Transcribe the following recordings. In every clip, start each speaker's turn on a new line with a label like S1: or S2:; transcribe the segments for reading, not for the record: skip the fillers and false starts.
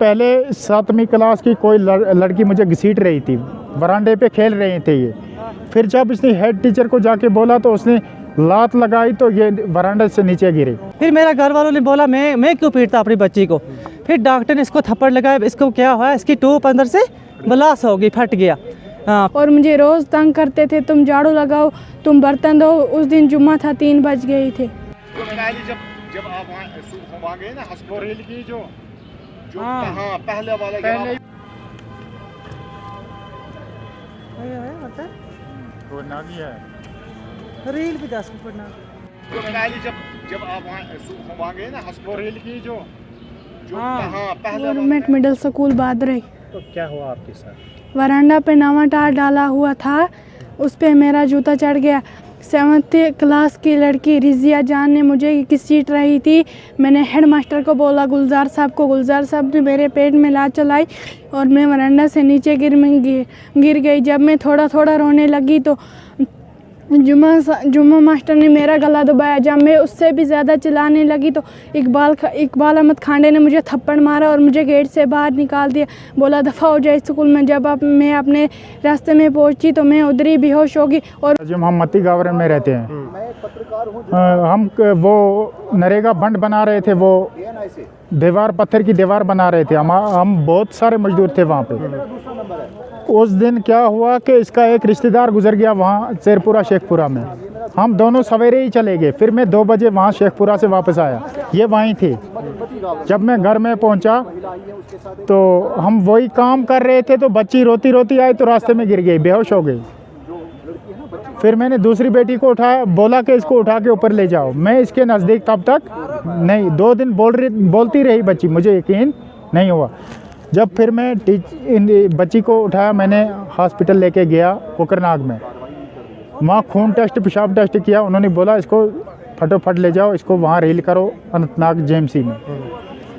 S1: पहले 7वीं क्लास की कोई लड़की मुझे घसीट रही थी, वरांडे पे खेल रहे थे ये। फिर जब इसने हेड टीचर को जाके बोला तो उसने लात लगाई तो ये वरांडे से नीचे गिरे।
S2: फिर मेरा घर वालों ने बोला मैं क्यों पीटता अपनी बच्ची को। फिर डॉक्टर ने इसको थप्पड़ लगाया, इसको क्या हुआ, इसकी टूप अंदर से ब्लास्ट हो गई, फट गया।
S3: और मुझे रोज़ तंग करते थे, तुम झाड़ू लगाओ, तुम बर्तन दो। उस दिन जुम्मा था, 3 बज गई थे।
S1: जब आप वहाँ गए ना हसबोर हिल की जो
S2: हाँ
S1: पहले वाला वो नागी है
S2: रील भी 10 पढ़ना।
S1: जब आप वहाँ गए ना हसबोर हिल की जो पहले
S3: गवर्नमेंट मिडिल स्कूल बादरे।
S1: तो क्या हुआ आपके साथ?
S3: वरांडा पे नवा टार डाला हुआ था, उस पे मेरा जूता चढ़ गया। 7th क्लास की लड़की रिजिया जान ने मुझे घसीट रही थी। मैंने हेड मास्टर को बोला, गुलजार साहब को। गुलजार साहब ने मेरे पेट में लात चलाई और मैं वरांडा से नीचे गिर गई। जब मैं थोड़ा थोड़ा रोने लगी तो जुम्मा मास्टर ने मेरा गला दबाया। जब मैं उससे भी ज़्यादा चिल्लाने लगी तो इकबाल अहमद खांडे ने मुझे थप्पड़ मारा और मुझे गेट से बाहर निकाल दिया। बोला दफ़ा हो जाए स्कूल में। जब मैं अपने रास्ते में पहुंची तो मैं उधर ही बेहोश हो गई। और
S1: जब हम मत्ती गावरन में रहते हैं, हम वो नरेगा बंड बना रहे थे, वो दीवार पत्थर की दीवार बना रहे थे। हम बहुत सारे मजदूर थे वहाँ पे। उस दिन क्या हुआ कि इसका एक रिश्तेदार गुजर गया वहाँ शेरपुरा शेखपुरा में। हम दोनों सवेरे ही चले गए। फिर मैं 2 बजे वहाँ शेखपुरा से वापस आया, ये वहीं थे। जब मैं घर में पहुँचा तो हम वही काम कर रहे थे तो बच्ची रोती रोती आई तो रास्ते में गिर गई, बेहोश हो गई। फिर मैंने दूसरी बेटी को उठाया, बोला कि इसको उठा के ऊपर ले जाओ। मैं इसके नज़दीक तब तक नहीं, 2 दिन बोलती रही बच्ची, मुझे यकीन नहीं हुआ। जब फिर मैं बच्ची को उठाया, मैंने हॉस्पिटल लेके गया कोकरनाग में। वहाँ खून टेस्ट, पेशाब टेस्ट किया। उन्होंने बोला इसको फटोफट ले जाओ, इसको वहाँ रील करो अनंतनाग जेएमसी में।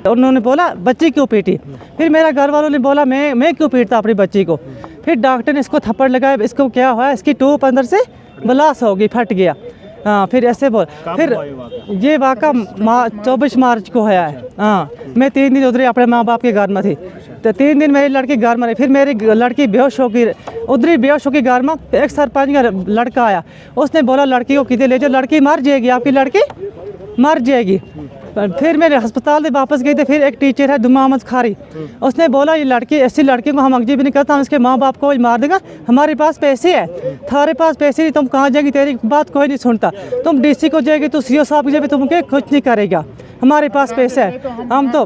S2: उन्होंने बोला बच्ची क्यों पीटी। फिर मेरा घर वालों ने बोला मैं क्यों पीटता अपनी बच्ची को। फिर डॉक्टर ने इसको थप्पड़ लगाया, इसको क्या हुआ, इसकी टूप अंदर से ब्लास्ट हो गई, फट गया। फिर ऐसे बोल, फिर ये वाक़ा 24 मार्च को है। मैं 3 दिन उधर अपने माँ बाप के घर में थी, तो 3 दिन मेरी लड़की घर में रही। फिर मेरी लड़की बेहोश हो गई, उधर ही बेहोश हो गई घर में। एक सरपंच का लड़का आया, उसने बोला लड़की को किधर ले जाओ, लड़की मर जाएगी, आपकी लड़की मर जाएगी। फिर मेरे अस्पताल से वापस गई थी। फिर एक टीचर है दुमा अहमद खारी, उसने बोला ये लड़की, ऐसी लड़की को हम अगजी भी नहीं करता, हम इसके माँ बाप को मार देगा। हमारे पास पैसे है, थारे पास पैसे नहीं, तुम कहाँ जाएगी, तेरी बात कोई नहीं सुनता। तुम डीसी को जाएगी तो सीओ साहब को जाएगी, तुमके कुछ नहीं करेगा, हमारे पास पैसे है, हम तो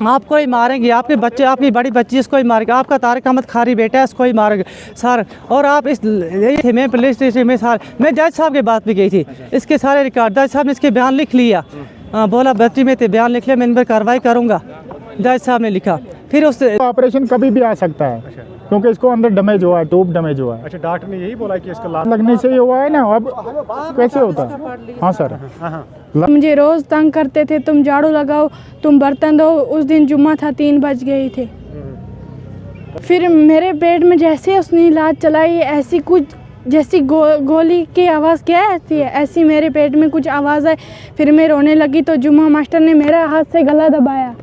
S2: आपको ही मारेंगे। आपके बच्चे, आपकी बड़ी बच्ची इसको ही मारेगा, आपका तारिक अहमद खारी बेटा है, इसको ही मारेगा सर। और आप इस मैं पुलिस स्टेशन में सर, मैं जज साहब के बात भी गई थी, इसके सारे रिकॉर्ड, जज साहब ने इसके बयान लिख लिया। बोला बच्ची में थे बयान लिख लिया, मैं इन पर कार्रवाई करूँगा, जज साहब ने लिखा। फिर उस
S1: ऑपरेशन कभी भी आ सकता है क्योंकि इसको अंदर डैमेज हुआ है, ट्यूब डैमेज हुआ है।
S4: अच्छा, डॉक्टर ने यही बोला कि इसका लात
S1: लगने से ही हुआ है ना, अब कैसे होता है? हाँ सर।
S3: मुझे रोज़ तंग करते थे, तुम झाड़ू लगाओ, तुम बर्तन दो। उस दिन जुम्मा था, 3 बज गई थे। फिर मेरे पेट में जैसे उसने लात चलाई, ऐसी कुछ जैसी गोली की आवाज़ क्या है ऐसी मेरे पेट में कुछ आवाज़ आई। फिर मैं रोने लगी तो जुम्मा मास्टर ने मेरा हाथ से गला दबाया।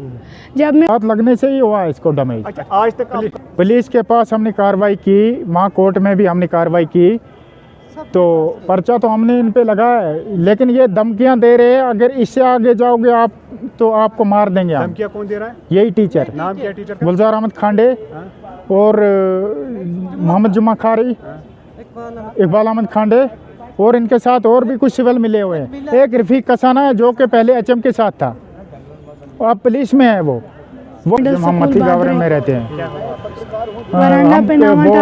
S3: जब मैं
S1: हाथ लगने से ही हुआ है इसको डैमेज।
S4: अच्छा, आज तक
S1: पुलिस के पास हमने कार्रवाई की, वहाँ कोर्ट में भी हमने कार्रवाई की, तो पर्चा तो हमने इन पे लगाया है, लेकिन ये धमकियाँ दे रहे हैं अगर इससे आगे जाओगे आप तो आपको मार देंगे। हम
S4: धमकियाँ कौन दे रहा है?
S1: यही टीचर।
S4: नाम क्या टीचर का?
S1: गुलजार अहमद खांडे और मोहम्मद जुम्मा खारी, इकबाल अहमद खांडे, और इनके साथ और भी कुछ सिविल मिले हुए हैं। एक रफीक कसाना है जो कि पहले एचएम के साथ था, अब पुलिस में है। वो हम मत्ती गावरन में रहते हैं।
S3: वरांडा पे नवा